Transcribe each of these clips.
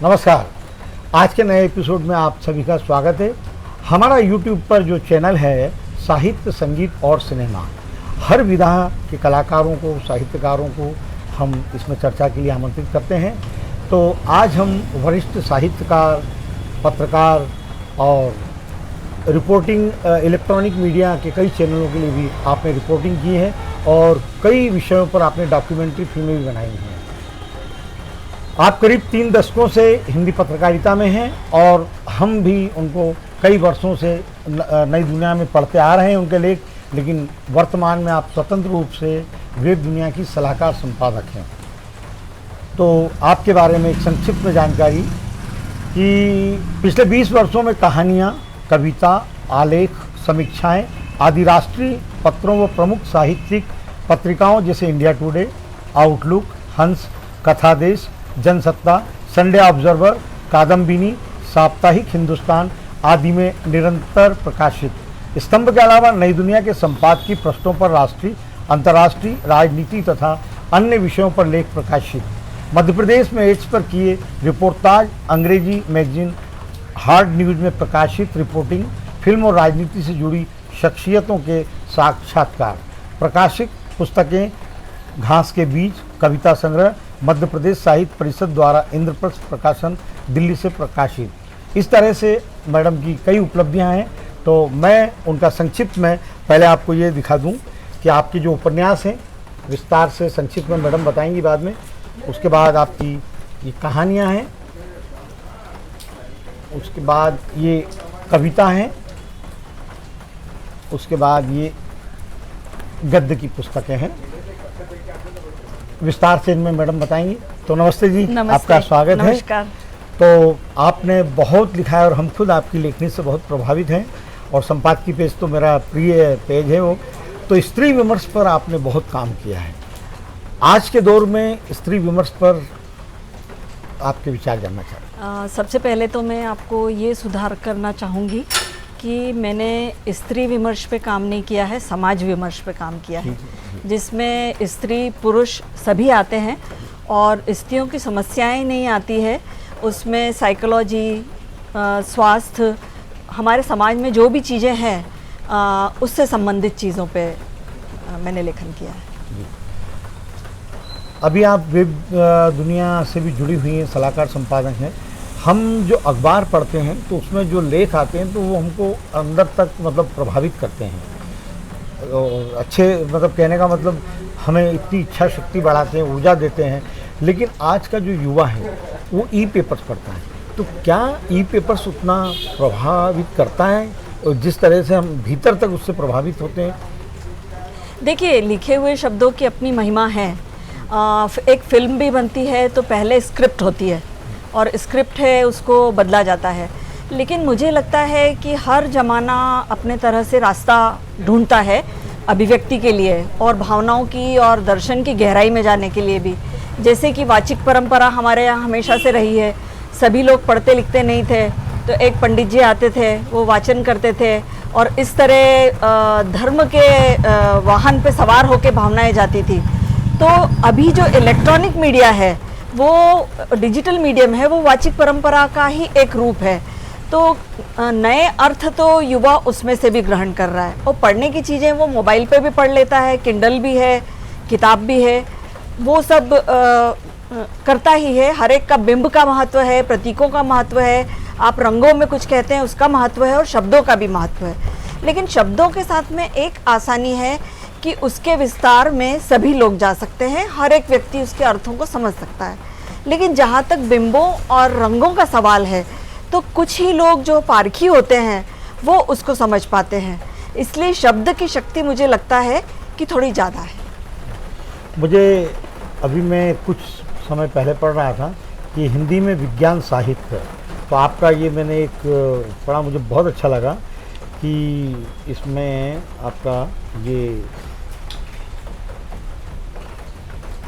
नमस्कार। आज के नए एपिसोड में आप सभी का स्वागत है। हमारा YouTube पर जो चैनल है साहित्य, संगीत और सिनेमा, हर विधा के कलाकारों को, साहित्यकारों को हम इसमें चर्चा के लिए आमंत्रित करते हैं। तो आज हम वरिष्ठ साहित्यकार, पत्रकार और रिपोर्टिंग, इलेक्ट्रॉनिक मीडिया के कई चैनलों के लिए भी आपने रिपोर्टिंग की है और कई विषयों पर आपने डॉक्यूमेंट्री फिल्में भी बनाई हैं। आप करीब 3 दशकों से हिंदी पत्रकारिता में हैं और हम भी उनको कई वर्षों से नई दुनिया में पढ़ते आ रहे हैं उनके लेख, लेकिन वर्तमान में आप स्वतंत्र रूप से वेब दुनिया की सलाहकार संपादक हैं। तो आपके बारे में एक संक्षिप्त जानकारी कि पिछले 20 वर्षों में कहानियाँ, कविता, आलेख, समीक्षाएं आदि राष्ट्रीय पत्रों व प्रमुख साहित्यिक पत्रिकाओं जैसे इंडिया टुडे, आउटलुक, हंस, कथादेश, जनसत्ता, संडे ऑब्जर्वर, कादम्बिनी, साप्ताहिक हिंदुस्तान आदि में निरंतर प्रकाशित। स्तंभ के अलावा नई दुनिया के संपादकीय पृष्ठों पर राष्ट्रीय, अंतर्राष्ट्रीय राजनीति तथा अन्य विषयों पर लेख प्रकाशित। मध्य प्रदेश में एड्स पर किए रिपोर्टाज, अंग्रेजी मैगजीन हार्ड न्यूज़ में प्रकाशित रिपोर्टिंग, फिल्म और राजनीति से जुड़ी शख्सियतों के साक्षात्कार, प्रकाशित पुस्तकें घास के बीज, कविता संग्रह, मध्य प्रदेश साहित्य परिषद द्वारा इंद्रप्रस्थ प्रकाशन, दिल्ली से प्रकाशित। इस तरह से मैडम की कई उपलब्धियां हैं। तो मैं उनका संक्षिप्त में पहले आपको ये दिखा दूं कि आपके जो उपन्यास हैं विस्तार से संक्षिप्त में मैडम बताएंगी बाद में। उसके बाद आपकी ये कहानियाँ हैं, उसके बाद ये कविता हैं, उसके बाद ये गद्य की पुस्तकें हैं। विस्तार से इनमें मैडम बताएंगी। तो नमस्ते जी, आपका स्वागत है। नमस्कार। तो आपने बहुत लिखा है और हम खुद आपकी लेखनी से बहुत प्रभावित हैं और संपादकीय पेज तो मेरा प्रिय पेज है वो। तो स्त्री विमर्श पर आपने बहुत काम किया है। आज के दौर में स्त्री विमर्श पर आपके विचार जानना चाहता हूँ। सबसे पहले तो मैं आपको ये सुधार करना चाहूँगी कि मैंने स्त्री विमर्श पे काम नहीं किया है, समाज विमर्श पे काम किया है, जिसमें स्त्री पुरुष सभी आते हैं और स्त्रियों की समस्याएं नहीं आती है। उसमें साइकोलॉजी, स्वास्थ्य, हमारे समाज में जो भी चीज़ें हैं उससे संबंधित चीज़ों पे मैंने लेखन किया है। अभी आप वेब दुनिया से भी जुड़ी हुई हैं, सलाहकार संपादक हैं। हम जो अखबार पढ़ते हैं तो उसमें जो लेख आते हैं तो वो हमको अंदर तक मतलब प्रभावित करते हैं और अच्छे, मतलब कहने का मतलब हमें इतनी इच्छा शक्ति बढ़ाते हैं, ऊर्जा देते हैं। लेकिन आज का जो युवा है वो ई पेपर्स पढ़ता है, तो क्या ई पेपर्स उतना प्रभावित करता है और जिस तरह से हम भीतर तक उससे प्रभावित होते हैं? देखिए, लिखे हुए शब्दों की अपनी महिमा है। एक फिल्म भी बनती है तो पहले स्क्रिप्ट होती है और स्क्रिप्ट है उसको बदला जाता है। लेकिन मुझे लगता है कि हर ज़माना अपने तरह से रास्ता ढूंढता है अभिव्यक्ति के लिए और भावनाओं की और दर्शन की गहराई में जाने के लिए भी। जैसे कि वाचिक परंपरा हमारे यहाँ हमेशा से रही है। सभी लोग पढ़ते लिखते नहीं थे, तो एक पंडित जी आते थे, वो वाचन करते थे और इस तरह धर्म के वाहन पे सवार होकर भावनाएं जाती थी। तो अभी जो इलेक्ट्रॉनिक मीडिया है, वो डिजिटल मीडियम है, वो वाचिक परंपरा का ही एक रूप है। तो नए अर्थ तो युवा उसमें से भी ग्रहण कर रहा है और पढ़ने की चीज़ें वो मोबाइल पे भी पढ़ लेता है, किंडल भी है, किताब भी है, वो सब करता ही है। हर एक का बिंब का महत्व है, प्रतीकों का महत्व है, आप रंगों में कुछ कहते हैं उसका महत्व है और शब्दों का भी महत्व है। लेकिन शब्दों के साथ में एक आसानी है कि उसके विस्तार में सभी लोग जा सकते हैं, हर एक व्यक्ति उसके अर्थों को समझ सकता है। लेकिन जहाँ तक बिंबों और रंगों का सवाल है तो कुछ ही लोग जो पारखी होते हैं वो उसको समझ पाते हैं। इसलिए शब्द की शक्ति मुझे लगता है कि थोड़ी ज़्यादा है। मुझे अभी मैं कुछ समय पहले पढ़ रहा था कि हिंदी में विज्ञान साहित्य, तो आपका ये मैंने एक पढ़ा, मुझे बहुत अच्छा लगा कि इसमें आपका ये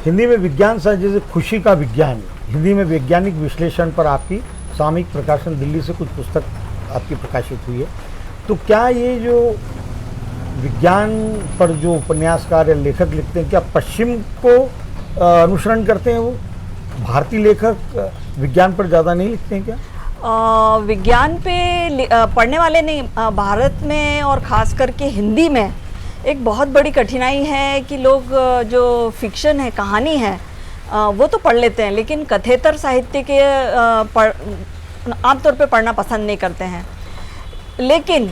हिंदी में विज्ञान साहित्य, जैसे खुशी का विज्ञान, हिंदी में वैज्ञानिक विश्लेषण पर आपकी सामयिक प्रकाशन दिल्ली से कुछ पुस्तक आपकी प्रकाशित हुई है। तो क्या ये जो विज्ञान पर जो उपन्यासकार या लेखक लिखते हैं, क्या पश्चिम को अनुसरण करते हैं वो? भारतीय लेखक विज्ञान पर ज़्यादा नहीं लिखते हैं क्या? विज्ञान पे पढ़ने वाले नहीं, भारत में और ख़ास करके हिंदी में एक बहुत बड़ी कठिनाई है कि लोग जो फिक्शन है, कहानी है, वो तो पढ़ लेते हैं, लेकिन कथेतर साहित्य के आमतौर पे पढ़ना पसंद नहीं करते हैं। लेकिन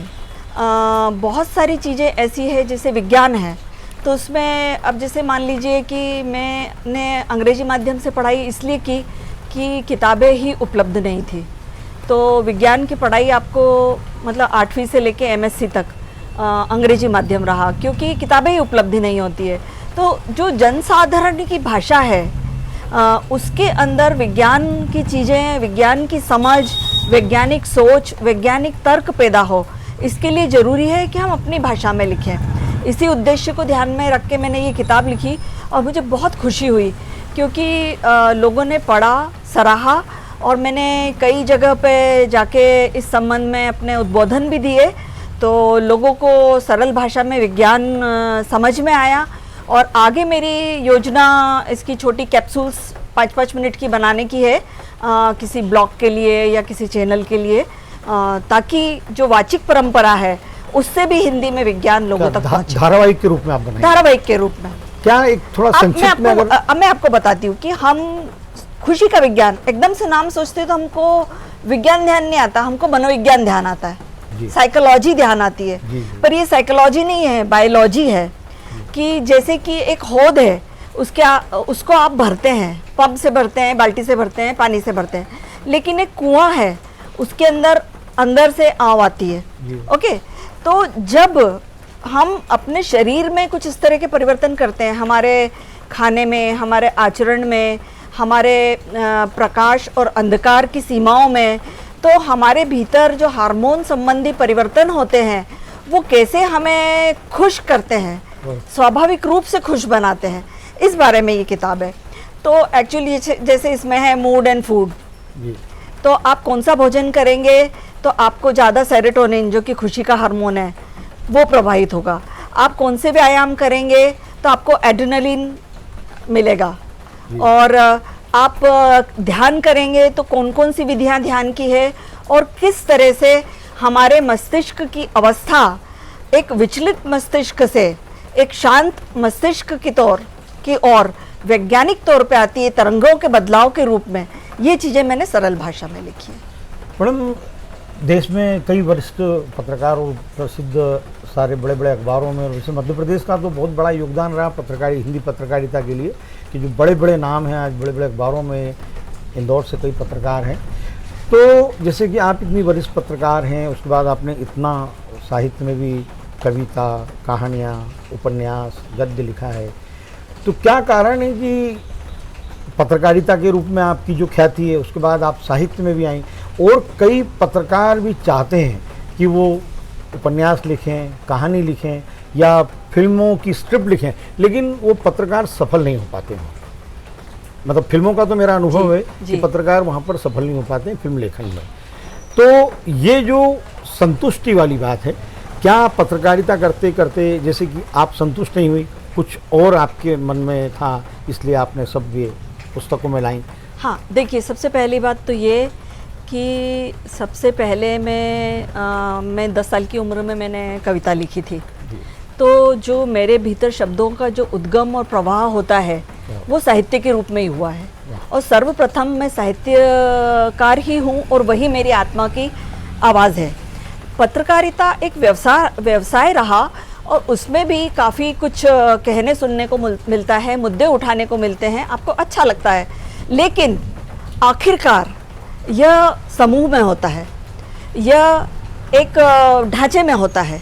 बहुत सारी चीज़ें ऐसी है जैसे विज्ञान है, तो उसमें अब जैसे मान लीजिए कि मैंने अंग्रेजी माध्यम से पढ़ाई इसलिए की कि किताबें ही उपलब्ध नहीं थी। तो विज्ञान की पढ़ाई आपको मतलब 8वीं से लेके एमएससी तक अंग्रेजी माध्यम रहा, क्योंकि किताबें ही उपलब्ध नहीं होती है। तो जो जनसाधारण की भाषा है उसके अंदर विज्ञान की चीज़ें, विज्ञान की समझ, वैज्ञानिक सोच, वैज्ञानिक तर्क पैदा हो, इसके लिए ज़रूरी है कि हम अपनी भाषा में लिखें। इसी उद्देश्य को ध्यान में रख के मैंने ये किताब लिखी और मुझे बहुत खुशी हुई क्योंकि लोगों ने पढ़ा, सराहा, और मैंने कई जगह पे जाके इस संबंध में अपने उद्बोधन भी दिए, तो लोगों को सरल भाषा में विज्ञान समझ में आया। और आगे मेरी योजना इसकी छोटी कैप्सूल्स 5-5 मिनट की बनाने की है, किसी ब्लॉग के लिए या किसी चैनल के लिए, ताकि जो वाचिक परंपरा है उससे भी हिंदी में विज्ञान लोगों तक पहुंचे। धारावाहिक के रूप में आप बनाएंगे? धारावाहिक के रूप में। क्या एक थोड़ा संक्षिप्त में मैं आपको बताती हूँ कि हम खुशी का विज्ञान एकदम से नाम सोचते तो हमको विज्ञान ध्यान नहीं आता, हमको मनोविज्ञान ध्यान आता है, साइकोलॉजी ध्यान आती है। पर ये साइकोलॉजी नहीं है, बायोलॉजी है। कि जैसे कि एक हौद है, उसको आप भरते हैं, पंप से भरते हैं, बाल्टी से भरते हैं, पानी से भरते हैं, लेकिन एक कुआं है, उसके अंदर से आव आती है। ओके, तो जब हम अपने शरीर में कुछ इस तरह के परिवर्तन करते हैं, हमारे खाने में, हमारे आचरण में, हमारे प्रकाश और अंधकार की सीमाओं में, तो हमारे भीतर जो हार्मोन संबंधी परिवर्तन होते हैं वो कैसे हमें खुश करते हैं, स्वाभाविक रूप से खुश बनाते हैं, इस बारे में ये किताब है। तो एक्चुअली जैसे इसमें है मूड एंड फूड, तो आप कौन सा भोजन करेंगे तो आपको ज़्यादा सेरोटोनिन, जो कि खुशी का हार्मोन है, वो प्रभावित होगा। आप कौन से व्यायाम करेंगे तो आपको एड्रेनलिन मिलेगा, और आप ध्यान करेंगे तो कौन कौन सी विधियां ध्यान की है, और किस तरह से हमारे मस्तिष्क की अवस्था एक विचलित मस्तिष्क से एक शांत मस्तिष्क की ओर वैज्ञानिक तौर पे आती है, तरंगों के बदलाव के रूप में। ये चीज़ें मैंने सरल भाषा में लिखी है। मैडम, देश में कई वरिष्ठ पत्रकार और प्रसिद्ध सारे बड़े बड़े अखबारों में, और वैसे मध्य प्रदेश का तो बहुत बड़ा योगदान रहा हिंदी पत्रकारिता के लिए, कि जो बड़े बड़े नाम हैं आज बड़े बड़े अखबारों में, इंदौर से कई पत्रकार हैं। तो जैसे कि आप इतनी वरिष्ठ पत्रकार हैं, उसके बाद आपने इतना साहित्य में भी कविता, कहानियाँ, उपन्यास, गद्य लिखा है, तो क्या कारण है कि पत्रकारिता के रूप में आपकी जो ख्याति है उसके बाद आप साहित्य में भी आई, और कई पत्रकार भी चाहते हैं कि वो उपन्यास लिखें, कहानी लिखें या फिल्मों की स्क्रिप्ट लिखें, लेकिन वो पत्रकार सफल नहीं हो पाते हैं। मतलब फिल्मों का तो मेरा अनुभव है कि पत्रकार वहाँ पर सफल नहीं हो पाते हैं फिल्म लेखन में। तो ये जो संतुष्टि वाली बात है, क्या पत्रकारिता करते करते जैसे कि आप संतुष्ट नहीं हुई, कुछ और आपके मन में था, इसलिए आपने सब ये पुस्तकों में लाई? हाँ, देखिए, सबसे पहली बात तो ये कि सबसे पहले मैं 10 साल की उम्र में मैंने कविता लिखी थी। तो जो मेरे भीतर शब्दों का जो उद्गम और प्रवाह होता है वो साहित्य के रूप में ही हुआ है, और सर्वप्रथम मैं साहित्यकार ही हूँ, और वही मेरी आत्मा की आवाज़ है। पत्रकारिता एक व्यवसाय रहा, और उसमें भी काफ़ी कुछ कहने सुनने को मिलता है, मुद्दे उठाने को मिलते हैं, आपको अच्छा लगता है, लेकिन आखिरकार यह समूह में होता है, यह एक ढांचे में होता है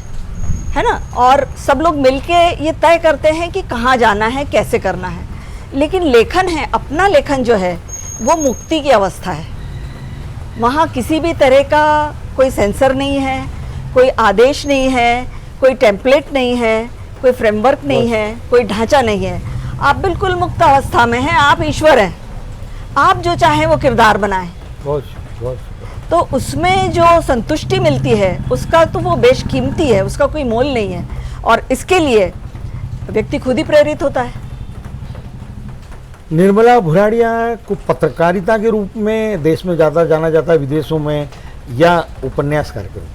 ना, और सब लोग मिलके ये तय करते हैं कि कहाँ जाना है, कैसे करना है। लेकिन लेखन है, अपना लेखन जो है वो मुक्ति की अवस्था है। वहाँ किसी भी तरह का कोई सेंसर नहीं है, कोई आदेश नहीं है, कोई टेम्पलेट नहीं है, कोई फ्रेमवर्क नहीं है, कोई ढांचा नहीं है। आप बिल्कुल मुक्त अवस्था में हैं, आप ईश्वर हैं, आप जो चाहें वो किरदार बनाएं। तो उसमें जो संतुष्टि मिलती है उसका तो वो बेशकीमती है, उसका कोई मोल नहीं है, और इसके लिए व्यक्ति खुद ही प्रेरित होता है। निर्मला भुराड़िया को पत्रकारिता के रूप में देश में ज़्यादा जाना जाता है, विदेशों में, या उपन्यासकार के रूप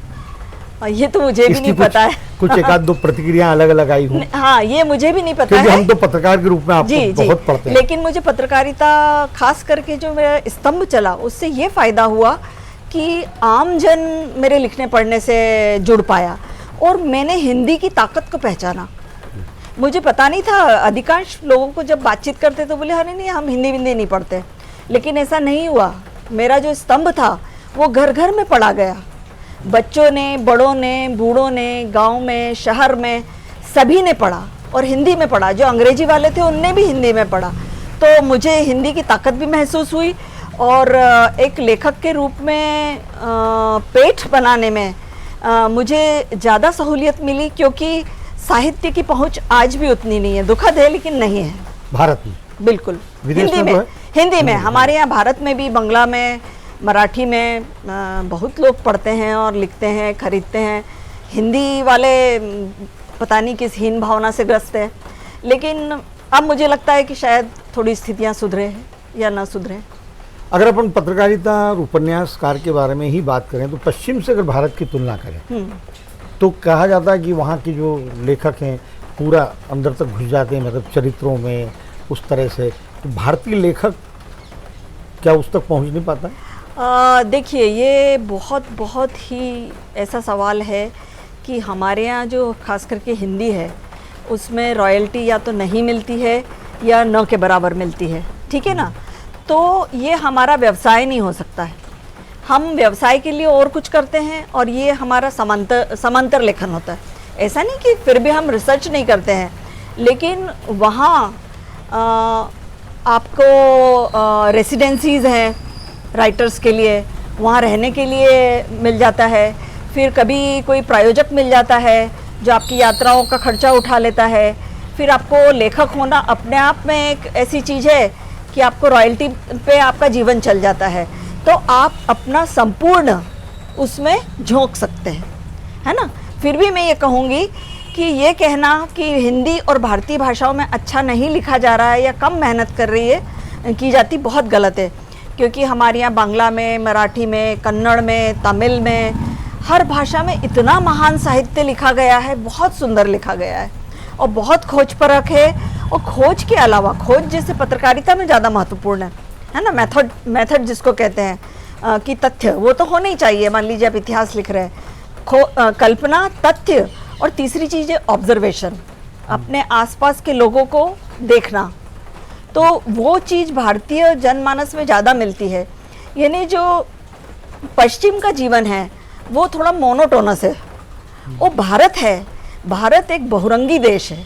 में? ये तो मुझे भी नहीं पता है। कुछ एक आध दो प्रतिक्रिया अलग अलग आई हूँ। हाँ, ये मुझे भी नहीं पता क्योंकि है। हम तो पत्रकार के रूप में आपको बहुत पढ़ते हैं। लेकिन मुझे पत्रकारिता खास करके जो मेरा स्तंभ चला उससे ये फायदा हुआ कि आम जन मेरे लिखने पढ़ने से जुड़ पाया और मैंने हिंदी की ताकत को पहचाना। मुझे पता नहीं था, अधिकांश लोगों को जब बातचीत करते तो बोले अरे नहीं हम हिंदी विंदी नहीं पढ़ते, लेकिन ऐसा नहीं हुआ। मेरा जो स्तंभ था वो घर घर में पढ़ा गया। बच्चों ने, बड़ों ने, बूढ़ों ने, गांव में, शहर में, सभी ने पढ़ा और हिंदी में पढ़ा। जो अंग्रेजी वाले थे उनने भी हिंदी में पढ़ा। तो मुझे हिंदी की ताकत भी महसूस हुई और एक लेखक के रूप में पेठ बनाने में मुझे ज़्यादा सहूलियत मिली, क्योंकि साहित्य की पहुंच आज भी उतनी नहीं है। दुखद है लेकिन नहीं है भारत में। बिल्कुल। विदेश हिंदी में में, तो है? हिंदी में हमारे यहाँ भारत में भी, बंगला में, मराठी में बहुत लोग पढ़ते हैं और लिखते हैं, खरीदते हैं। हिंदी वाले पता नहीं किस हीन भावना से ग्रस्त है, लेकिन अब मुझे लगता है कि शायद थोड़ी स्थितियाँ सुधरे या ना सुधरे। अगर अपन पत्रकारिता और उपन्यासकार के बारे में ही बात करें तो पश्चिम से अगर भारत की तुलना करें तो कहा जाता है कि वहाँ के जो लेखक हैं पूरा अंदर तक घुस जाते हैं, मतलब चरित्रों में उस तरह से। तो भारतीय लेखक क्या उस तक पहुँच नहीं पाता है? देखिए, ये बहुत ही ऐसा सवाल है कि हमारे यहाँ जो खास करके हिंदी है उसमें रॉयल्टी या तो नहीं मिलती है या न के बराबर मिलती है, ठीक है ना। तो ये हमारा व्यवसाय नहीं हो सकता है। हम व्यवसाय के लिए और कुछ करते हैं और ये हमारा समांतर लेखन होता है। ऐसा नहीं कि फिर भी हम रिसर्च नहीं करते हैं, लेकिन वहाँ आपको रेसिडेंसीज़ हैं राइटर्स के लिए, वहाँ रहने के लिए मिल जाता है। फिर कभी कोई प्रायोजक मिल जाता है जो आपकी यात्राओं का खर्चा उठा लेता है। फिर आपको लेखक होना अपने आप में एक ऐसी चीज़ है कि आपको रॉयल्टी पे आपका जीवन चल जाता है, तो आप अपना संपूर्ण उसमें झोंक सकते हैं, है ना। फिर भी मैं ये कहूँगी कि ये कहना कि हिंदी और भारतीय भाषाओं में अच्छा नहीं लिखा जा रहा है या कम मेहनत की जाती, बहुत गलत है। क्योंकि हमारे यहाँ बांग्ला में, मराठी में, कन्नड़ में, तमिल में, हर भाषा में इतना महान साहित्य लिखा गया है, बहुत सुंदर लिखा गया है और बहुत खोजपरक है। और खोज के अलावा, खोज जैसे पत्रकारिता में ज़्यादा महत्वपूर्ण है ना, मेथड जिसको कहते हैं कि तथ्य वो तो होने ही चाहिए। मान लीजिए आप इतिहास लिख रहे हैं, कल्पना, तथ्य, और तीसरी चीज़ है ऑब्जर्वेशन, अपने आसपास के लोगों को देखना। तो वो चीज़ भारतीय जनमानस में ज़्यादा मिलती है। यानी जो पश्चिम का जीवन है वो थोड़ा मोनोटोनस है। वो भारत है, भारत एक बहुरंगी देश है।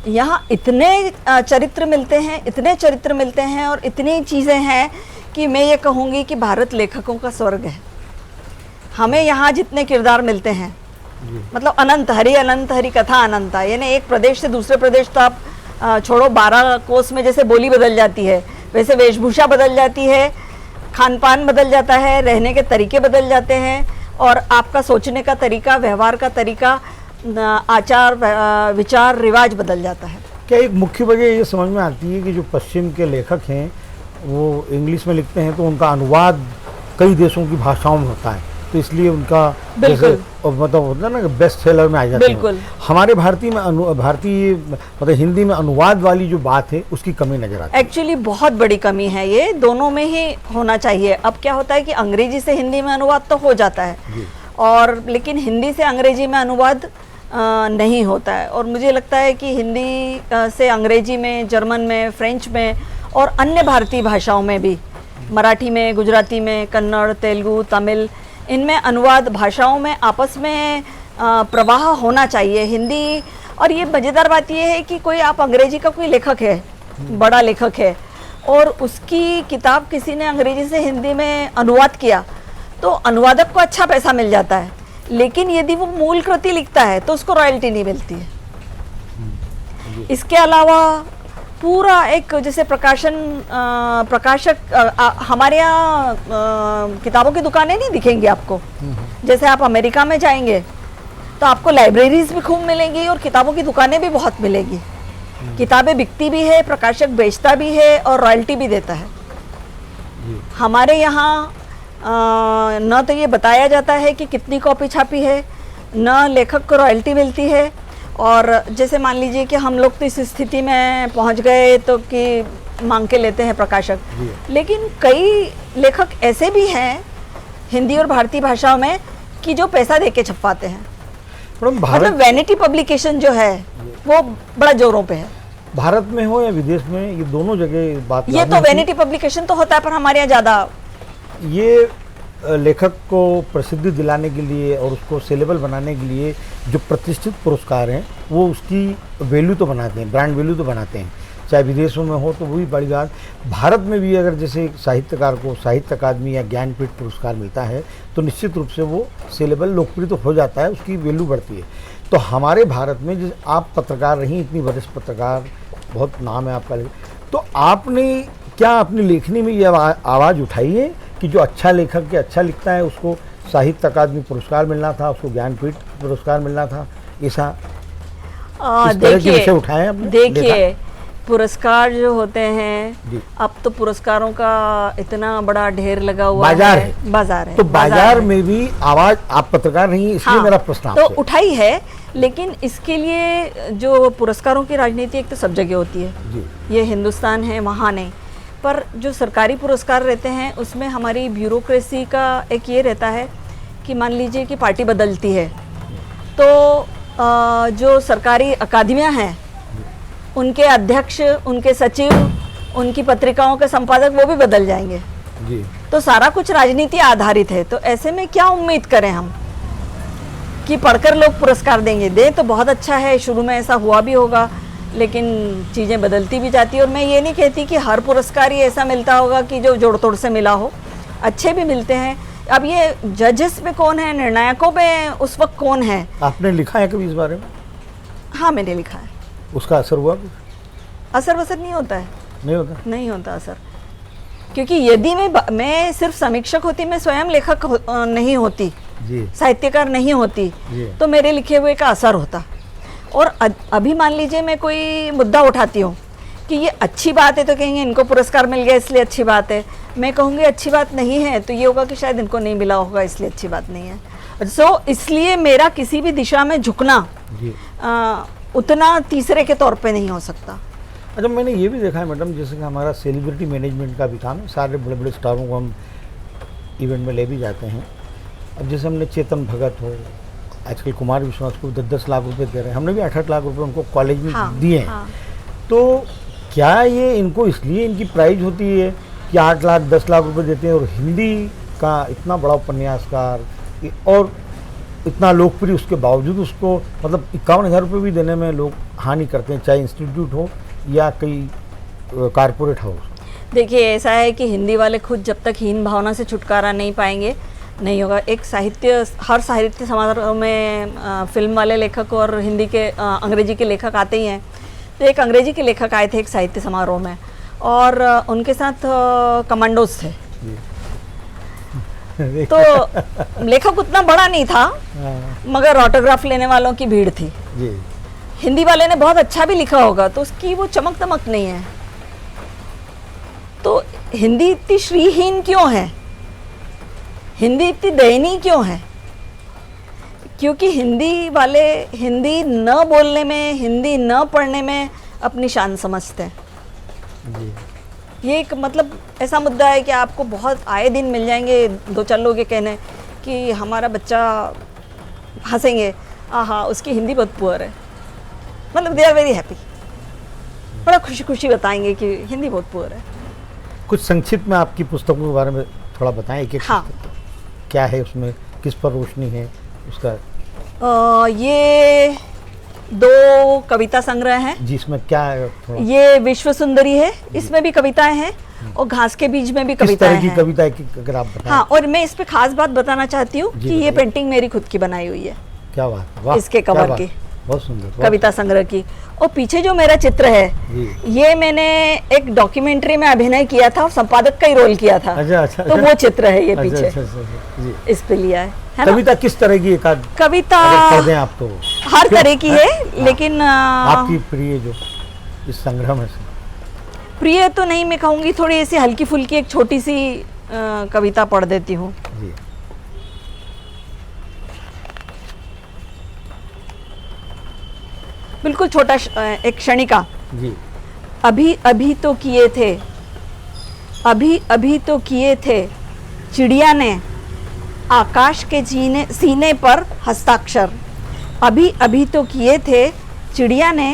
यहाँ इतने चरित्र मिलते हैं, इतने चरित्र मिलते हैं और इतनी चीज़ें हैं कि मैं ये कहूँगी कि भारत लेखकों का स्वर्ग है। हमें यहाँ जितने किरदार मिलते हैं, मतलब अनंत हरि कथा अनंत। यानी एक प्रदेश से दूसरे प्रदेश तो आप छोड़ो, 12 कोस में जैसे बोली बदल जाती है वैसे वेशभूषा बदल जाती है, खान पान बदल जाता है, रहने के तरीके बदल जाते हैं और आपका सोचने का तरीका, व्यवहार का तरीका, आचार विचार रिवाज बदल जाता है। क्या एक मुख्य वजह ये समझ में आती है कि जो पश्चिम के लेखक हैं वो इंग्लिश में लिखते हैं तो उनका अनुवाद कई देशों की भाषाओं में होता है, तो इसलिए उनका जैसे मतलब होता है ना बेस्ट सेलर में आ जाते हैं। हमारे भारतीय मतलब हिंदी में अनुवाद वाली जो बात है उसकी कमी नजर आती है। एक्चुअली बहुत बड़ी कमी है, ये दोनों में ही होना चाहिए। अब क्या होता है कि अंग्रेजी से हिंदी में अनुवाद तो हो जाता है और लेकिन हिंदी से अंग्रेजी में अनुवाद नहीं होता है। और मुझे लगता है कि हिंदी से अंग्रेजी में, जर्मन में, फ्रेंच में और अन्य भारतीय भाषाओं में भी, मराठी में, गुजराती में, कन्नड़, तेलुगु, तमिल, इनमें अनुवाद भाषाओं में आपस में प्रवाह होना चाहिए। हिंदी, और ये मज़ेदार बात ये है कि कोई आप अंग्रेजी का कोई लेखक है, बड़ा लेखक है और उसकी किताब किसी ने अंग्रेजी से हिंदी में अनुवाद किया तो अनुवादक को अच्छा पैसा मिल जाता है, लेकिन यदि वो मूल कृति लिखता है तो उसको रॉयल्टी नहीं मिलती है। इसके अलावा पूरा एक जैसे प्रकाशक हमारे यहाँ किताबों की दुकानें नहीं दिखेंगी आपको। जैसे आप अमेरिका में जाएंगे तो आपको लाइब्रेरीज भी खूब मिलेंगी और किताबों की दुकानें भी बहुत मिलेगी। किताबें बिकती भी है, प्रकाशक बेचता भी है और रॉयल्टी भी देता है। जी। हमारे यहाँ न तो ये बताया जाता है कि कितनी कॉपी छापी है, न लेखक को रॉयल्टी मिलती है। और जैसे मान लीजिए कि हम लोग तो इस स्थिति में पहुंच गए तो कि मांग के लेते हैं प्रकाशक, लेकिन कई लेखक ऐसे भी हैं हिंदी और भारतीय भाषाओं में कि जो पैसा दे के छपवाते हैं। मतलब वैनिटी पब्लिकेशन जो है वो बड़ा जोरों पे है। भारत में हो या विदेश में, ये दोनों जगह बात ये तो वैनिटी पब्लिकेशन तो होता है, पर हमारे यहाँ ज़्यादा ये लेखक को प्रसिद्धि दिलाने के लिए और उसको सेलेबल बनाने के लिए जो प्रतिष्ठित पुरस्कार हैं वो उसकी वैल्यू तो बनाते हैं, ब्रांड वैल्यू तो बनाते हैं, चाहे विदेशों में हो तो वही बड़ी बात। भारत में भी अगर जैसे साहित्यकार को साहित्य अकादमी या ज्ञानपीठ पुरस्कार मिलता है तो निश्चित रूप से वो सेलेबल लोकप्रिय तो हो जाता है, उसकी वैल्यू बढ़ती है। तो हमारे भारत में जैसे आप पत्रकार रही, इतनी वरिष्ठ पत्रकार, बहुत नाम है आपका, तो आपने क्या अपनी लेखनी में ये आवाज़ उठाई है कि जो अच्छा लेखक के अच्छा लिखता है उसको साहित्य अकादमी पुरस्कार मिलना था, उसको ज्ञानपीठ पुरस्कार मिलना था, ऐसा इस तरह के विषय उठाए आपने? देखिए, पुरस्कार जो होते हैं, अब तो पुरस्कारों का इतना बड़ा ढेर लगा हुआ बाजार है। बाजार है तो बाजार में भी आवाज, आप पत्रकार नहीं, इसलिए हाँ, मेरा प्रश्न तो आपसे उठाई है। लेकिन इसके लिए जो पुरस्कारों की राजनीति एक तो सब जगह होती है जी। ये हिंदुस्तान है, वहाँ नहीं। पर जो सरकारी पुरस्कार रहते हैं उसमें हमारी ब्यूरोक्रेसी का एक ये रहता है कि मान लीजिए कि पार्टी बदलती है तो जो सरकारी अकादमियाँ हैं उनके अध्यक्ष, उनके सचिव, उनकी पत्रिकाओं के संपादक वो भी बदल जाएंगे जी। तो सारा कुछ राजनीति आधारित है। तो ऐसे में क्या उम्मीद करें हम कि पढ़कर लोग पुरस्कार दें तो बहुत अच्छा है, शुरू में ऐसा हुआ भी होगा, लेकिन चीज़ें बदलती भी जाती है। और मैं ये नहीं कहती कि हर पुरस्कार ही ऐसा मिलता होगा कि जो जोड़ तोड़ से मिला हो, अच्छे भी मिलते हैं। अब ये जजेस में कौन है, निर्णायकों में उस वक्त कौन है? आपने लिखा है कभी इस बारे में? हाँ, मैंने लिखा है। उसका असर हुआ? असर वसर नहीं होता है, नहीं होता, नहीं होता असर। क्योंकि यदि मैं सिर्फ समीक्षक होती, मैं स्वयं लेखक नहीं होती जी, साहित्यकार नहीं होती, तो मेरे लिखे हुए का असर होता। और अभी मान लीजिए मैं कोई मुद्दा उठाती हूँ कि ये अच्छी बात है तो कहेंगे इनको पुरस्कार मिल गया इसलिए अच्छी बात है। मैं कहूँगी अच्छी बात नहीं है तो ये होगा कि शायद इनको नहीं मिला होगा इसलिए अच्छी बात नहीं है। सो इसलिए मेरा किसी भी दिशा में झुकना उतना तीसरे के तौर पे नहीं हो सकता। अच्छा, मैंने ये भी देखा है मैडम, जैसे कि हमारा सेलिब्रिटी मैनेजमेंट का भी काम है, सारे बड़े बड़े स्टारों को हम इवेंट में ले भी जाते हैं। अब जैसे हमने चेतन भगत हो, आजकल कुमार विश्वास को 10-10 लाख रुपए दे रहे हैं, हमने भी 8-8 लाख रुपए उनको कॉलेज में दिए हैं। तो क्या ये इनको इसलिए इनकी प्राइज होती है कि 8 लाख 10 लाख रुपए देते हैं, और हिंदी का इतना बड़ा उपन्यासकार और इतना लोकप्रिय, उसके बावजूद उसको मतलब 51,000 रुपये भी देने में लोग हानि करते हैं, चाहे इंस्टीट्यूट हो या कई कारपोरेट हाउस? देखिए, ऐसा है कि हिंदी वाले खुद जब तक हीन भावना से छुटकारा नहीं पाएंगे नहीं होगा। एक हर साहित्य समारोह में फिल्म वाले लेखक और हिंदी के अंग्रेजी के लेखक आते ही हैं। तो एक अंग्रेजी के लेखक आए थे एक साहित्य समारोह में, और उनके साथ कमांडोज थे। तो लेखक उतना बड़ा नहीं था, मगर ऑटोग्राफ लेने वालों की भीड़ थी जी। हिंदी वाले ने बहुत अच्छा भी लिखा होगा तो उसकी वो चमक दमक नहीं है। तो हिंदी इतनी श्रीहीन क्यों है, हिंदी इतनी दयनीय क्यों है? क्योंकि हिंदी वाले हिंदी न बोलने में, हिंदी न पढ़ने में अपनी शान समझते हैं जी। ये एक मतलब ऐसा मुद्दा है कि आपको बहुत आए दिन मिल जाएंगे 2-4 लोग ये कहने कि हमारा बच्चा, हंसेंगे, आहा उसकी हिंदी बहुत पुअर है, मतलब दे आर वेरी हैप्पी, बड़ा खुशी खुशी बताएंगे कि हिंदी बहुत पुअर है। कुछ संक्षिप्त में आपकी पुस्तकों के बारे में थोड़ा बताएं कि हाँ, क्या है उसमें, किस पर रोशनी है उसका? ये 2 कविता संग्रह हैं जिसमें क्या है थोड़ा? ये विश्व सुंदरी है, इसमें भी कविताएं हैं, और घास के बीज में भी कविताएं हैं। किस तरह की कविता है कि अगर आप बताएं? हाँ, और मैं इस पे खास बात बताना चाहती हूँ कि ये पेंटिंग मेरी खुद की बनाई हुई है। क्या बात, वाह, इसके कवर की, बहुत सुंदर कविता संग्रह की। और पीछे जो मेरा चित्र है ये मैंने एक डॉक्यूमेंट्री में अभिनय किया था और संपादक का ही रोल किया था। अच्छा, तो वो चित्र है ये पीछे। जी। इस पे लिया है कविता किस तरह की? कविता पढ़ दें आप तो हर तरह की है, लेकिन आपकी प्रिय जो इस संग्रह में से? प्रिय तो नहीं मैं कहूँगी, थोड़ी ऐसी हल्की फुल्की एक छोटी सी कविता पढ़ देती हूँ। जी। बिल्कुल छोटा एक क्षणिका। जी। अभी अभी तो किए थे, अभी अभी तो किए थे चिड़िया ने आकाश के सीने पर हस्ताक्षर। अभी अभी तो किए थे चिड़िया ने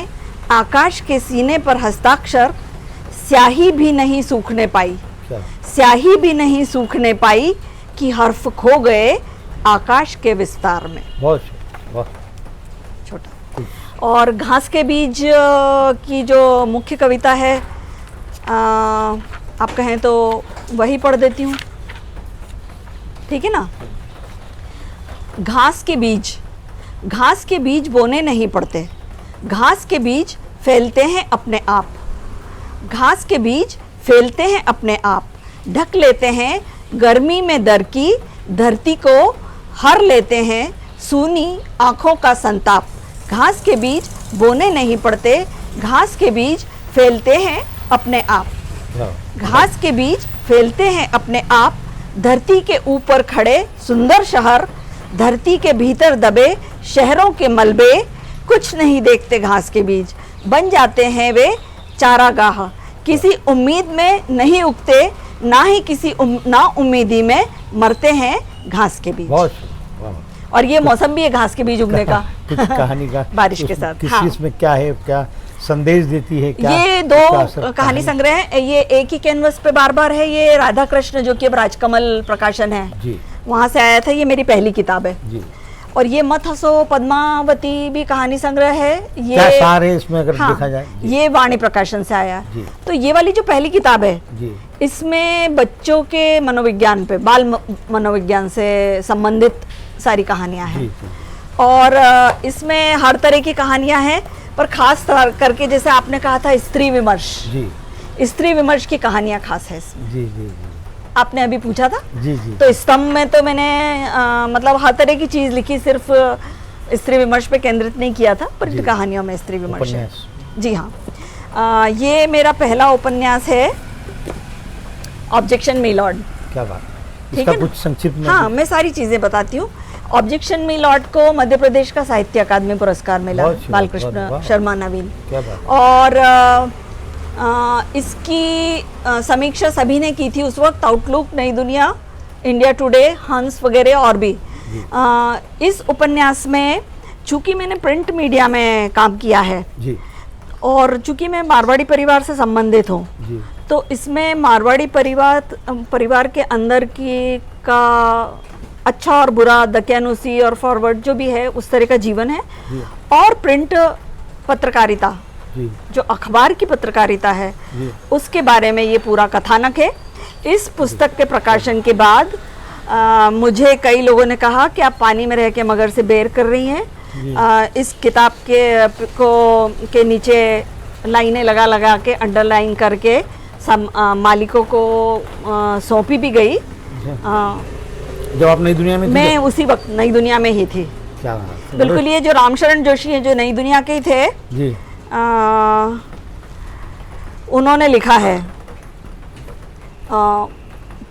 आकाश के सीने पर हस्ताक्षर। स्याही भी नहीं सूखने पाई, क्या? स्याही भी नहीं सूखने पाई कि हर्फ खो गए आकाश के विस्तार में। बहुत बहुत छोटा। और घास के बीज की जो मुख्य कविता है, आप कहें तो वही पढ़ देती हूँ, ठीक है ना। घास के बीज, घास के बीज बोने नहीं पड़ते, घास के बीज फैलते हैं अपने आप। घास के बीज फैलते हैं अपने आप, ढक लेते हैं गर्मी में दर की धरती को, हर लेते हैं सूनी आँखों का संताप। घास के बीज बोने नहीं पड़ते, घास के बीज फैलते हैं अपने आप। घास के बीज फैलते हैं अपने आप, धरती के ऊपर खड़े सुंदर शहर, धरती के भीतर दबे शहरों के मलबे। कुछ नहीं देखते घास के बीज, बन जाते हैं वे चारागाह। किसी उम्मीद में नहीं उगते, ना ही किसी ना उम्मीदी में मरते हैं घास के बीज। और ये मौसम भी है घास के बीज उगने का। कुछ कहानी का बारिश के साथ। किस हाँ। चीज में क्या है, क्या संदेश देती है, क्या ये दो कहानी संग्रह है, ये एक ही कैनवस पे बार बार है। ये राधा कृष्ण जो कि अब राजकमल प्रकाशन है जी, वहां से आया था, ये मेरी पहली किताब है जी। और ये मत हंसो पद्मावती भी कहानी संग्रह है। ये क्या सार है इसमें अगर हाँ, देखा जाए? ये वाणी प्रकाशन से आया। जी। तो ये वाली जो पहली किताब है जी, इसमें बच्चों के मनोविज्ञान पे, मनोविज्ञान से संबंधित सारी कहानियां जी, हैं। जी। और इसमें हर तरह की कहानियां हैं, पर खास करके जैसे आपने कहा था स्त्री विमर्श, जी, स्त्री विमर्श की कहानियां खास है इसमें। जी, जी, जी, आपने अभी पूछा था, जी, जी। तो स्तंभ में तो मैंने मतलब हर तरह की चीज लिखी, सिर्फ स्त्री विमर्श पे केंद्रित नहीं किया था, पर जी। कहानियों में स्त्री विमर्श है। उपन्यास। जी हाँ। ये मेरा पहला उपन्यास है, ऑब्जेक्शन मी लॉर्ड। क्या बात, ठीक इसका है कुछ ना? संक्षिप्त में? हाँ, मैं सारी चीजें बताती हूँ। ऑब्जेक्शन मी लॉर्ड को मध्य प्रदेश का साहित्य अकादमी पुरस्कार मिला, बहुत अच्छी बात, बालकृष्ण बहुत, शर्मा नवीन। क्या बात। और इसकी समीक्षा सभी ने की थी उस वक्त, आउटलुक, नई दुनिया, इंडिया टुडे, हंस वगैरह और भी। इस उपन्यास में चूंकि मैंने प्रिंट मीडिया में काम किया है जी, और चूंकि मैं मारवाड़ी परिवार से संबंधित हूँ, जी, तो इसमें मारवाड़ी परिवार के अंदर की का अच्छा और बुरा, दकियानुसी और फॉरवर्ड जो भी है उस तरह का जीवन है। जी, और प्रिंट पत्रकारिता, जी, जो अखबार की पत्रकारिता है, जी। उसके बारे में ये पूरा कथानक है। इस पुस्तक के प्रकाशन के बाद मुझे कई लोगों ने कहा कि आप पानी में रह के मगर से बेर कर रही हैं। इस किताब के नीचे लाइनें लगा के, अंडरलाइन करके मालिकों को सौंपी भी गई। जब आप नई दुनिया में थी? मैं उसी वक्त नई दुनिया में ही थी। क्या बात है। बिल्कुल। ये जो रामशरण जोशी हैं, जो नई दुनिया के ही थे, जी, उन्होंने लिखा है,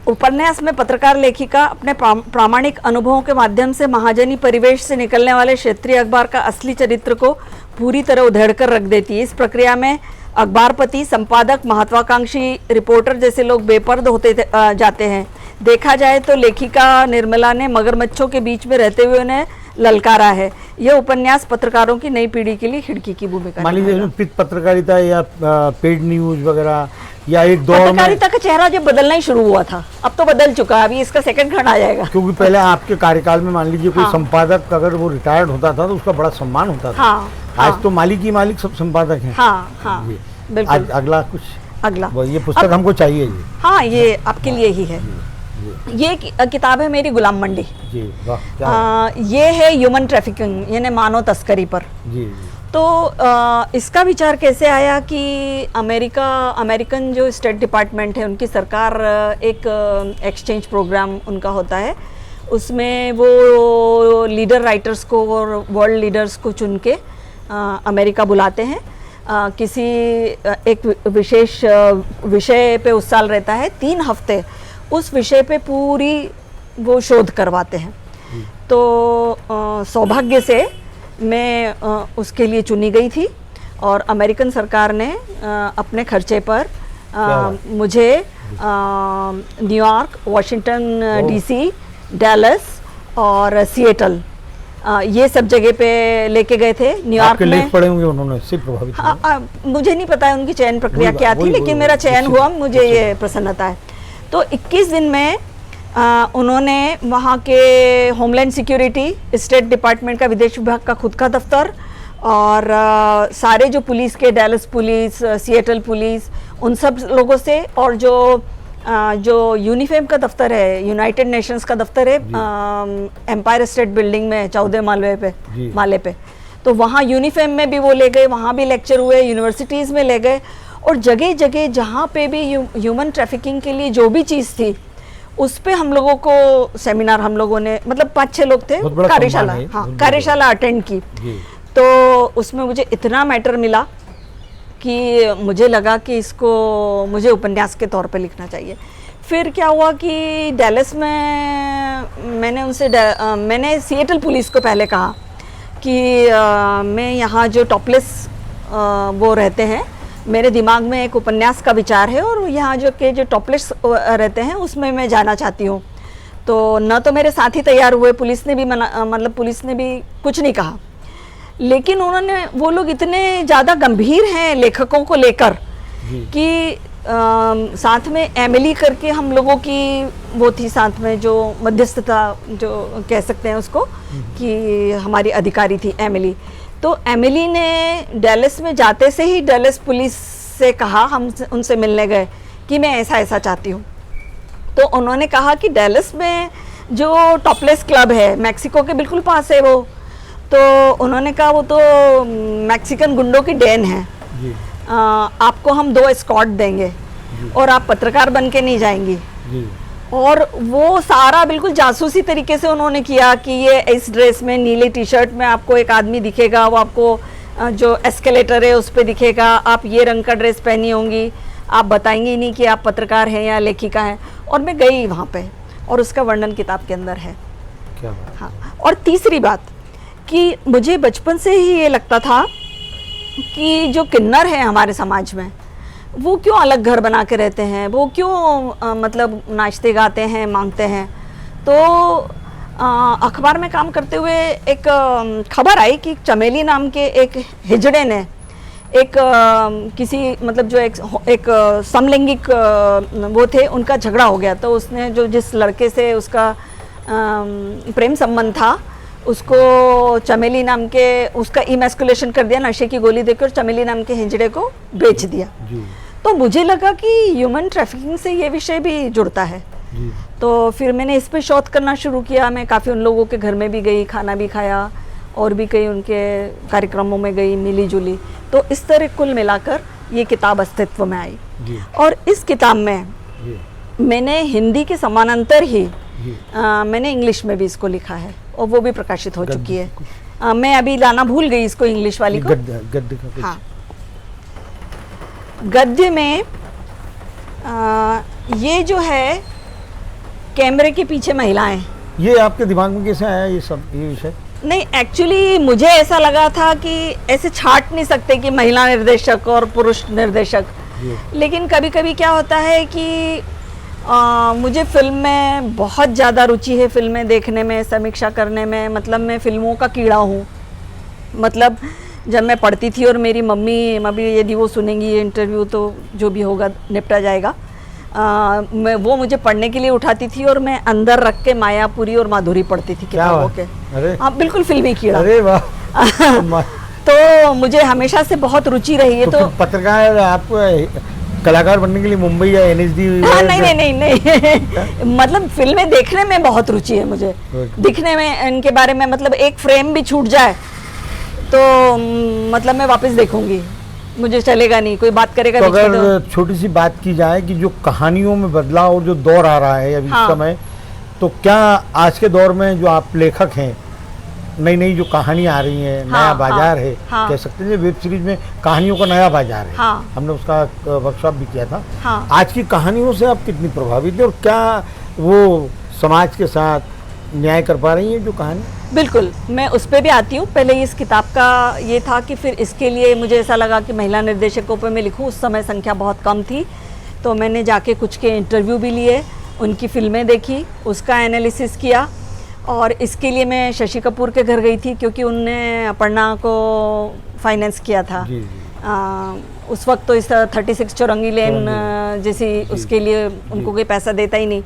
उपन्यास में पत्रकार लेखिका अपने प्रामाणिक अनुभवों के माध्यम से महाजनी परिवेश से निकलने वाले क्षेत्रीय अखबार का असली चरित्र को पूरी तरह उधेड़ कर रख देती है। इस प्रक्रिया में अखबारपति, संपादक, महत्वाकांक्षी रिपोर्टर जैसे लोग बेपर्द होते जाते हैं। देखा जाए तो लेखिका निर्मला ने मगरमच्छों के बीच में रहते हुए उन्हें ललकारा है। यह उपन्यास पत्रकारों की नई पीढ़ी के लिए खिड़की की भूमिका मान लीजिए निभाएगा। पित पत्रकारिता या पेड न्यूज वगैरह, या एक दौर में, पत्रकारिता का चेहरा जब बदलना ही शुरू हुआ था, अब तो बदल चुका है, अभी इसका सेकंड खंड आ जाएगा। क्योंकि पहले आपके कार्यकाल में मान लीजिए कोई हाँ। संपादक अगर वो रिटायर्ड होता था तो उसका बड़ा सम्मान होता था। हाँ, हाँ, आज तो मालिक ही मालिक सब संपादक हैं। हाँ, हाँ, जी। बिल्कुल। आज अगला कुछ अगला, ये पुस्तक हमको चाहिए जी। हाँ, ये आपके लिए ही है। ये किताब है मेरी गुलाम मंडी। जी, वाह, क्या ये है ह्यूमन ट्रैफिकिंग, यानी मानव तस्करी पर। जी, तो इसका विचार कैसे आया कि अमेरिकन जो स्टेट डिपार्टमेंट है, उनकी सरकार एक एक्सचेंज प्रोग्राम उनका होता है, उसमें वो लीडर राइटर्स को और वर्ल्ड लीडर्स को चुन के अमेरिका बुलाते हैं। किसी एक विशेष विषय पे उस साल रहता है, 3 हफ्ते उस विषय पे पूरी वो शोध करवाते हैं। तो सौभाग्य से मैं उसके लिए चुनी गई थी और अमेरिकन सरकार ने अपने खर्चे पर मुझे न्यूयॉर्क, वाशिंगटन डीसी, डैलस और सिएटल ये सब जगह पे लेके गए थे। न्यूयॉर्क में लेख पढ़े होंगे उन्होंने, इससे प्रभावित हुए। मुझे नहीं पता है उनकी चयन प्रक्रिया क्या थी, लेकिन मेरा चयन हुआ, मुझे ये प्रसन्नता है। तो 21 दिन में उन्होंने वहाँ के होमलैंड सिक्योरिटी, स्टेट डिपार्टमेंट का, विदेश विभाग का खुद का दफ्तर और सारे जो पुलिस के, डैलस पुलिस, सिएटल पुलिस, उन सब लोगों से, और जो यूनिफेम का दफ्तर है, यूनाइटेड नेशंस का दफ्तर है एम्पायर स्टेट बिल्डिंग में 14 माले पे, तो वहाँ यूनिफेम में भी वो ले गए, वहाँ भी लेक्चर हुए, यूनिवर्सिटीज़ में ले गए, और जगह जगह जहाँ पे भी ह्यूमन ट्रैफिकिंग के लिए जो भी चीज़ थी उस पे हम लोगों को सेमिनार, हम लोगों ने मतलब 5-6 लोग थे, कार्यशाला, हाँ कार्यशाला अटेंड की। तो उसमें मुझे इतना मैटर मिला कि मुझे लगा कि इसको मुझे उपन्यास के तौर पे लिखना चाहिए। फिर क्या हुआ कि डैलस में मैंने सिएटल पुलिस को पहले कहा कि मैं यहाँ जो टॉपलेस वो रहते हैं, मेरे दिमाग में एक उपन्यास का विचार है और यहाँ जो टॉपलेस रहते हैं उसमें मैं जाना चाहती हूँ। तो न तो मेरे साथी तैयार हुए, पुलिस ने भी मतलब पुलिस ने भी कुछ नहीं कहा, लेकिन उन्होंने, वो लोग इतने ज़्यादा गंभीर हैं लेखकों को लेकर कि साथ में एमिली करके हम लोगों की वो थी साथ में, जो मध्यस्थता जो कह सकते हैं उसको, कि हमारी अधिकारी थी एमिली। तो एमिली ने डैलस में जाते से ही डैलस पुलिस से कहा, हम उनसे मिलने गए कि मैं ऐसा ऐसा चाहती हूँ। तो उन्होंने कहा कि डैलस में जो टॉपलेस क्लब है, मैक्सिको के बिल्कुल पास है वो, तो उन्होंने कहा वो तो मैक्सिकन गुंडों की डेन है, आपको हम 2 एस्कॉर्ट देंगे और आप पत्रकार बन के नहीं जाएंगी। और वो सारा बिल्कुल जासूसी तरीके से उन्होंने किया कि ये इस ड्रेस में, नीले टी शर्ट में आपको एक आदमी दिखेगा, वो आपको जो एस्केलेटर है उस पर दिखेगा, आप ये रंग का ड्रेस पहनी होंगी, आप बताएंगी नहीं कि आप पत्रकार हैं या लेखिका हैं। और मैं गई वहाँ पे और उसका वर्णन किताब के अंदर है। क्या बात? हाँ, और तीसरी बात कि मुझे बचपन से ही ये लगता था कि जो किन्नर है हमारे समाज में, वो क्यों अलग घर बना के रहते हैं, वो क्यों मतलब नाचते गाते हैं, मांगते हैं। तो अखबार में काम करते हुए एक खबर आई कि चमेली नाम के एक हिजड़े ने एक किसी मतलब जो एक समलैंगिक वो थे, उनका झगड़ा हो गया। तो उसने जो जिस लड़के से उसका प्रेम संबंध था, उसको चमेली नाम के, उसका इमैस्कुलेशन कर दिया, नशे की गोली देकर चमेली नाम के हिजड़े को बेच दिया। तो मुझे लगा कि ह्यूमन ट्रैफिकिंग से ये विषय भी जुड़ता है। तो फिर मैंने इस पे शोध करना शुरू किया। मैं काफ़ी उन लोगों के घर में भी गई, खाना भी खाया, और भी कई उनके कार्यक्रमों में गई, मिली जुली। तो इस तरह कुल मिलाकर ये किताब अस्तित्व में आई। और इस किताब में मैंने हिंदी के समानांतर ही मैंने इंग्लिश में भी इसको लिखा है और वो भी प्रकाशित हो चुकी है। मैं अभी लाना भूल गई इसको, इंग्लिश वाली को। गद्य का कुछ? हाँ, गद्य में ये जो है कैमरे के पीछे महिलाएं, ये आपके दिमाग में कैसे आया ये सब, ये विषय? नहीं, एक्चुअली मुझे ऐसा लगा था कि ऐसे छांट नहीं सकते कि महिला निर्देशक और पुरुष निर्देशक, लेकिन कभी कभी क्या होता है कि मुझे फिल्म में बहुत ज़्यादा रुचि है, फिल्में देखने में, समीक्षा करने में। मतलब मैं फिल्मों का कीड़ा हूँ। मतलब जब मैं पढ़ती थी और मेरी मम्मी यदि वो सुनेंगी ये इंटरव्यू तो जो भी होगा निपटा जाएगा, वो मुझे पढ़ने के लिए उठाती थी और मैं अंदर रख के मायापुरी और माधुरी पढ़ती थी किताबों के। हाँ, बिल्कुल फिल्मी कीड़ा। अरे वाह। तो मुझे हमेशा से बहुत रुचि रही है। तो पत्रकार, आपको कलाकार बनने के लिए मुंबई या NSD? हाँ, नहीं मतलब फिल्में देखने में बहुत रुचि है मुझे, दिखने में, इनके बारे में। मतलब एक फ्रेम भी छूट जाए तो मतलब मैं वापस देखूंगी, मुझे चलेगा नहीं, कोई बात करेगा। तो अगर छोटी सी बात की जाए कि जो कहानियों में बदलाव और जो दौर आ रहा है अभी समय, तो क्या आज के दौर में जो आप लेखक हैं नई नई जो कहानियाँ आ रही हैं, हाँ, नया बाजार है, हाँ। कह सकते हैं वेब सीरीज में कहानियों का नया बाजार है। हाँ। हमने उसका वर्कशॉप भी किया था। हाँ। आज की कहानियों से आप कितनी प्रभावित है और क्या वो समाज के साथ न्याय कर पा रही हैं जो कहानी? बिल्कुल, मैं उस पे भी आती हूँ। पहले इस किताब का ये था कि फिर इसके लिए मुझे ऐसा लगा कि महिला निर्देशकों पे मैं लिखूँ। उस समय संख्या बहुत कम थी, तो मैंने जाके कुछ के इंटरव्यू भी लिए, उनकी फिल्में देखी, उसका एनालिसिस किया। और इसके लिए मैं शशि कपूर के घर गई थी, क्योंकि उनने अपर्णा को फाइनेंस किया था। जी, जी। उस वक्त तो इस 36 चौरंगी लेन जैसी उसके लिए उनको कोई पैसा देता ही नहीं।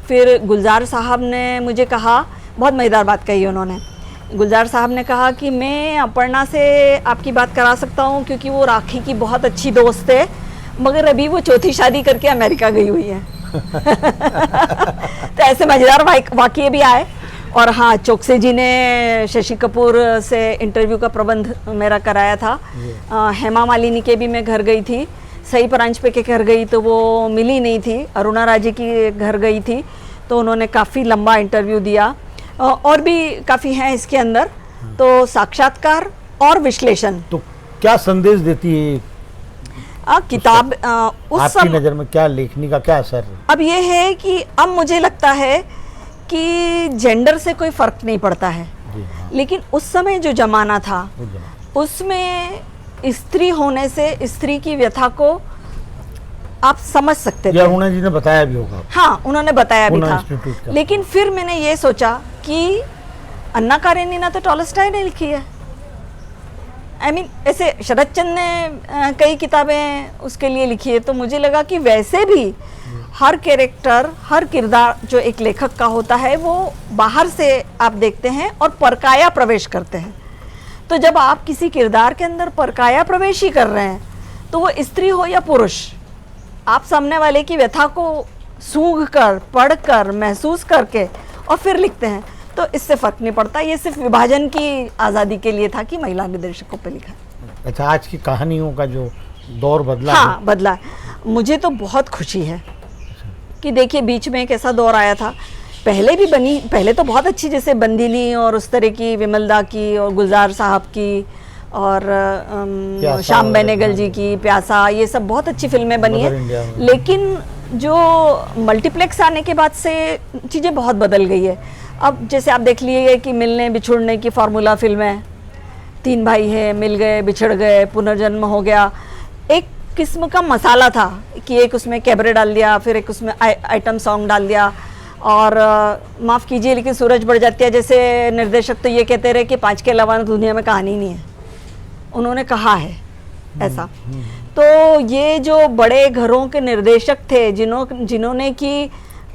फिर गुलजार साहब ने मुझे कहा, बहुत मज़ेदार बात कही उन्होंने। गुलजार साहब ने कहा कि मैं अपर्णा से आपकी बात करा सकता हूँ, क्योंकि वो राखी की बहुत अच्छी दोस्त है, मगर अभी वो चौथी शादी करके अमेरिका गई हुई है। तो ऐसे मज़ेदार वाक़ये भी आए। और हाँ, चोकसे जी ने शशि कपूर से इंटरव्यू का प्रबंध मेरा कराया था। हेमा मालिनी के भी मैं घर गई थी, सई परांजपे के घर गई तो वो मिली नहीं थी, अरुणा राजे की घर गई थी तो उन्होंने काफ़ी लंबा इंटरव्यू दिया। और भी काफ़ी हैं इसके अंदर। तो साक्षात्कार और विश्लेषण। तो क्या संदेश देती है किताब आपकी नज़र में? क्या लेखनी का क्या असर है? अब ये है कि अब मुझे लगता है कि जेंडर से कोई फ़र्क नहीं पड़ता है। हाँ। लेकिन उस समय जो ज़माना था उसमें स्त्री होने से स्त्री की व्यथा को आप समझ सकते थे। अरुणा जी ने बताया भी होगा। हाँ, उन्होंने बताया भी था। इंस्टीट्यूट का। लेकिन फिर मैंने ये सोचा कि अन्ना कारेनिना तो टॉलस्टॉय ने लिखी है। I mean, ऐसे शरद चंद्र ने कई किताबें उसके लिए लिखी है, तो मुझे लगा कि वैसे भी हर कैरेक्टर, हर किरदार जो एक लेखक का होता है वो बाहर से आप देखते हैं और परकाया प्रवेश करते हैं। तो जब आप किसी किरदार के अंदर परकाया प्रवेश ही कर रहे हैं, तो वो स्त्री हो या पुरुष, आप सामने वाले की व्यथा को सूंघ कर, पढ़ कर, महसूस करके और फिर लिखते हैं, तो इससे फ़र्क नहीं पड़ता। ये सिर्फ विभाजन की आज़ादी के लिए था कि महिला निर्देशकों पे लिखा। अच्छा, आज की कहानियों का जो दौर बदला हाँ, है। बदला है। मुझे तो बहुत खुशी है कि देखिए बीच में एक ऐसा दौर आया था, पहले भी बनी, पहले तो बहुत अच्छी, जैसे बंदिनी और उस तरह की, विमलदा की और गुलजार साहब की और श्याम बेनेगल जी की प्यासा, ये सब बहुत अच्छी फिल्में बनी हैं। लेकिन जो मल्टीप्लेक्स आने के बाद से चीज़ें बहुत बदल गई है। अब जैसे आप देख लीजिए कि मिलने बिछुड़ने की फार्मूला फिल्में, 3 भाई हैं, मिल गए, बिछड़ गए, पुनर्जन्म हो गया। एक किस्म का मसाला था कि एक उसमें कैबरे डाल दिया, फिर एक उसमें आइटम सॉन्ग डाल दिया। और माफ़ कीजिए लेकिन सूरज बढ़ जाती है जैसे निर्देशक तो ये कहते रहे कि 5 के अलावा दुनिया में कहानी नहीं है, उन्होंने कहा है ऐसा। तो ये जो बड़े घरों के निर्देशक थे जिन्होंने कि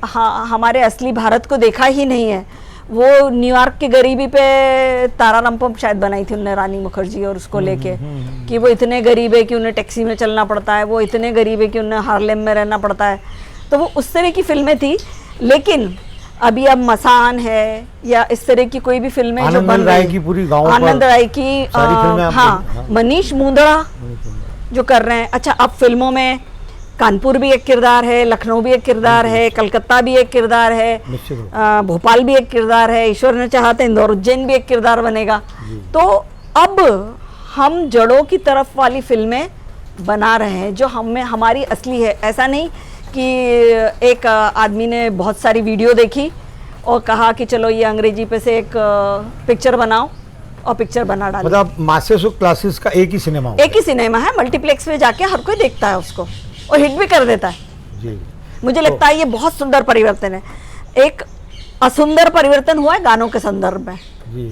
हमारे असली भारत को देखा ही नहीं है, वो न्यूयॉर्क की गरीबी पे तारारामपम शायद बनाई थी उन्होंने, रानी मुखर्जी, और उसको लेके कि वो इतने गरीब है कि उन्हें टैक्सी में चलना पड़ता है, वो इतने गरीब है कि उन्हें हार्लेम में रहना पड़ता है। तो वो उस तरह की फिल्में थी। लेकिन अभी अब मसान है या इस तरह की कोई भी फिल्में जो बन रही की पूरी गाँव, आनंद राय की, हाँ, मनीष मुंदड़ा जो कर रहे हैं। अच्छा, अब फिल्मों में कानपुर भी एक किरदार है, लखनऊ भी एक किरदार है, कलकत्ता भी एक किरदार है, भोपाल भी एक किरदार है, ईश्वर ने चाहा तो इंदौर उज्जैन भी एक किरदार बनेगा। तो अब हम जड़ों की तरफ वाली फिल्में बना रहे हैं जो हमें हमारी असली है। ऐसा नहीं कि एक आदमी ने बहुत सारी वीडियो देखी और कहा कि चलो ये अंग्रेजी पे से एक पिक्चर बनाओ और पिक्चर बना डाली। मतलब मासेस और क्लासेस का एक ही सिनेमा है, मल्टीप्लेक्स में जाके हर कोई देखता है उसको और हिट भी कर देता है जी। मुझे लगता है ये बहुत सुंदर परिवर्तन है। एक असुंदर परिवर्तन हुआ है गानों के संदर्भ में जी,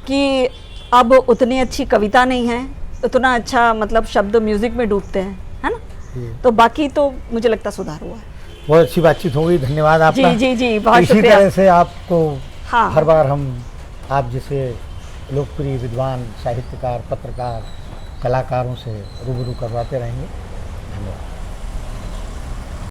कि अब उतनी अच्छी कविता नहीं है, उतना अच्छा मतलब शब्द म्यूजिक में डूबते हैं, है ना। तो बाकी तो मुझे लगता सुधार हुआ है। बहुत अच्छी बातचीत हो गई, धन्यवाद आपका। जी जी जी, बहुत इसी शुक्रिया। तरह से आपको हाँ, हर बार हम आप जैसे लोकप्रिय विद्वान, साहित्यकार, पत्रकार, कलाकारों से रूबरू करवाते रहेंगे। धन्यवाद।